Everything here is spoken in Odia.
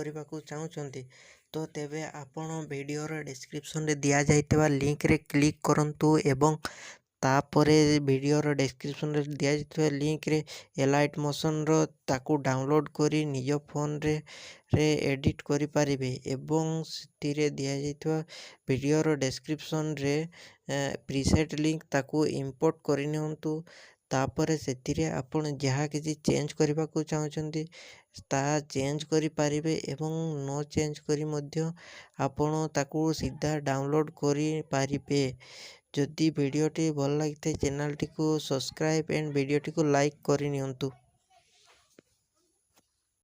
କରିବାକୁ ଚାହୁଁଛନ୍ତି ତ ତେବେ ଆପଣ ଭିଡ଼ିଓର ଡେସ୍କ୍ରିପ୍ସନରେ ଦିଆଯାଇଥିବା ଲିଙ୍କରେ କ୍ଲିକ୍ କରନ୍ତୁ ଏବଂ ତାପରେ ଭିଡ଼ିଓର ଡେସ୍କ୍ରିପ୍ସନରେ ଦିଆଯାଇଥିବା ଲିଙ୍କରେ ଏଲାଇଟ୍ ମୋସନ୍ର ତାକୁ ଡାଉନଲୋଡ଼୍ କରି ନିଜ ଫୋନରେ ଏଡ଼ିଟ୍ କରିପାରିବେ ଏବଂ ସେଥିରେ ଦିଆଯାଇଥିବା ଭିଡ଼ିଓର ଡେସ୍କ୍ରିପ୍ସନରେ ପ୍ରିସେଟ୍ ଲିଙ୍କ ତାକୁ ଇମ୍ପୋର୍ଟ କରିନିଅନ୍ତୁ। ତାପରେ ସେଥିରେ ଆପଣ ଯାହା କିଛି ଚେଞ୍ଜ କରିବାକୁ ଚାହୁଁଛନ୍ତି ତାହା ଚେଞ୍ଜ କରିପାରିବେ ଏବଂ ନ ଚେଞ୍ଜ କରି ମଧ୍ୟ ଆପଣ ତାକୁ ସିଧା ଡାଉନଲୋଡ଼୍ କରିପାରିବେ। ଯଦି ଭିଡ଼ିଓଟି ଭଲ ଲାଗିଥାଏ ଚ୍ୟାନେଲଟିକୁ ସବସ୍କ୍ରାଇବ୍ ଏଣ୍ଡ ଭିଡ଼ିଓଟିକୁ ଲାଇକ୍ କରିନିଅନ୍ତୁ।